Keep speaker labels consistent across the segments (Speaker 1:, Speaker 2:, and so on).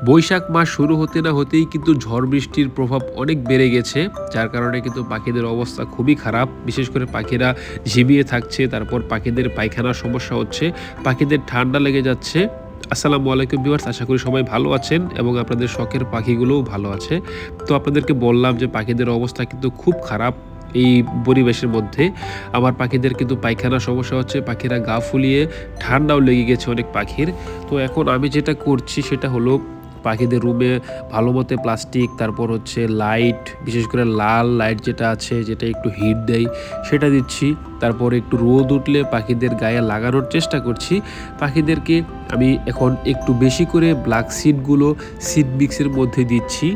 Speaker 1: বৈশাখ মাস শুরু হতে না হতেই কিন্তু ঝড় বৃষ্টির প্রভাব অনেক বেড়ে গেছে, যার কারণে কিন্তু পাখিদের অবস্থা খুবই খারাপ। বিশেষ করে পাখিরা ঝিমিয়ে থাকছে, তারপর পাখিদের পায়খানার সমস্যা হচ্ছে, পাখিদের ঠান্ডা লেগে যাচ্ছে। আসসালামু আলাইকুম ভিউয়ার্স, আশা করি সবাই ভালো আছেন এবং আপনাদের শখের পাখিগুলোও ভালো আছে। তো আপনাদেরকে বললাম যে পাখিদের অবস্থা কিন্তু খুব খারাপ এই পরিবেশের মধ্যে। আমার পাখিদের কিন্তু পায়খানার সমস্যা হচ্ছে, পাখিরা গা ফুলিয়ে ঠান্ডাও লেগে গেছে অনেক পাখির। তো এখন আমি যেটা করছি সেটা হলো পাখিদের রুমে ভালোমতো প্লাস্টিক, তারপর হচ্ছে লাইট, বিশেষ করে লাল লাইট যেটা আছে যেটা একটু হিট দেয় সেটা দিচ্ছি। তারপর একটু রোদ উঠলে পাখিদের গায়ে লাগানোর চেষ্টা করছি। পাখিদেরকে আমি এখন একটু বেশি করে ব্ল্যাক সিডগুলো সিড মিক্সের মধ্যে দিচ্ছি।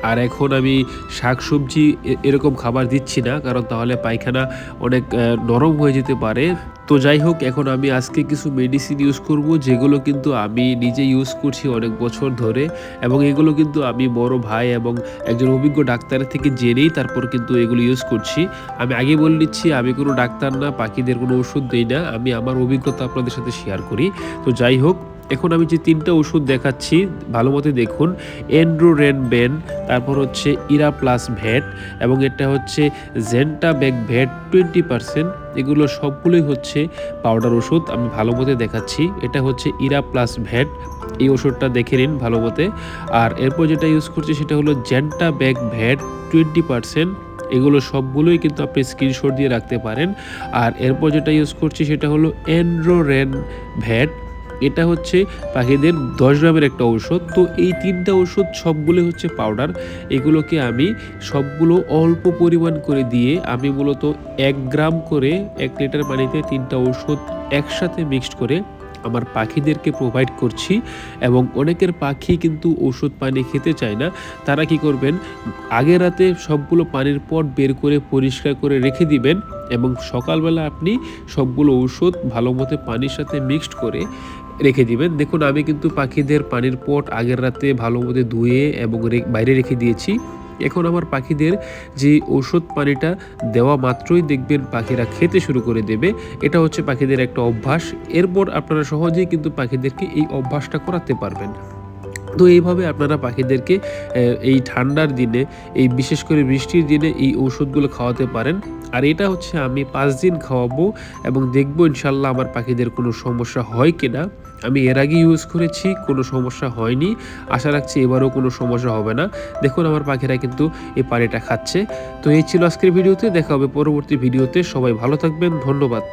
Speaker 1: আর এখন আমি শাকসবজি এরকম খাবার দিচ্ছি না, কারণ তাহলে পায়খানা অনেক নরম হয়ে যেতে পারে। তো যাই হোক, এখন আমি আজকে কিছু মেডিসিন ইউজ করব, যেগুলো কিন্তু আমি নিজে ইউজ করছি অনেক বছর ধরে, এবং এগুলো কিন্তু আমি বড় ভাই এবং একজন অভিজ্ঞ ডাক্তারের থেকে জেনেই তারপর কিন্তু এগুলো ইউজ করছি। আমি আগে বলে নিচ্ছি, আমি কোনো ডাক্তার না, পাখিদের কোনো ওষুধ দেই না, আমি আমার অভিজ্ঞতা আপনাদের সাথে শেয়ার করি। তো যাই হোক, এখন আমি যে ৩টা ওষুধ দেখাচ্ছি ভালো মতো দেখুন। এন্ড্রোরেনবেন, তারপর হচ্ছে ইরা প্লাস ভ্যাট, এবং এটা হচ্ছে জেন্টাবেক ভ্যাট 20%। এগুলো সবগুলোই হচ্ছে পাউডার ওষুধ। আমি ভালো মতো দেখাচ্ছি, এটা হচ্ছে ইরা প্লাস ভ্যাট, এই ওষুধটা দেখে নিন ভালো মতে। আর এরপর যেটা ইউজ করছি সেটা হলো জেন্টাবেক ভ্যাট 20%। এগুলো সবগুলোই কিন্তু আপনি স্ক্রিনশট দিয়ে রাখতে পারেন। আর এরপর যেটা ইউজ করছি সেটা হলো এন্ড্রোরেন ভ্যাট, এটা হচ্ছে পাখিদের ১০ গ্রামের একটা ঔষধ। তো এই ৩টা ওষুধ সবগুলো হচ্ছে পাউডার। এগুলোকে আমি সবগুলো অল্প পরিমাণ করে দিয়ে আমি মূলত ১ গ্রাম করে ১ লিটার পানিতে ৩টা ওষুধ একসাথে মিক্সড করে আমার পাখিদেরকে প্রোভাইড করছি। এবং অনেকের পাখি কিন্তু ওষুধ পানি খেতে চায় না। তারা কি করবেন, আগের রাতে সবগুলো পানির পট বের করে পরিষ্কার করে রেখে দিবেন, এবং সকালবেলা আপনি সবগুলো ঔষধ ভালো মতো পানির সাথে মিক্সড করে রেখে দিবেন। দেখুন, আমি কিন্তু পাখিদের পানির পট আগের রাতে ভালো মতো ধুয়ে এবং বাইরে রেখে দিয়েছি। এখন আমার পাখিদের যে ঔষধ পানিটা দেওয়া মাত্রই দেখবেন পাখিরা খেতে শুরু করে দেবে। এটা হচ্ছে পাখিদের একটা অভ্যাস। এরপর আপনারা সহজেই কিন্তু পাখিদেরকে এই অভ্যাসটা করাতে পারবেন। তো এইভাবে আপনারা পাখিদেরকে এই ঠান্ডার দিনে, এই বিশেষ করে বৃষ্টির দিনে এই ঔষধগুলো খাওয়াতে পারেন। আর এটা হচ্ছে আমি ৫ দিন খাওয়াবো এবং দেখবো ইনশাল্লাহ আমার পাখিদের কোনো সমস্যা হয় কিনা। আমি এর আগে ইউজ করেছি, কোনো সমস্যা হয়নি। আশা রাখছি এবারও কোনো সমস্যা হবে না। দেখুন, আমার পাখিরা কিন্তু এই পানিটা খাচ্ছে। তো এই ছিল আজকের ভিডিওতে, দেখা হবে পরবর্তী ভিডিওতে। সবাই ভালো থাকবেন, ধন্যবাদ।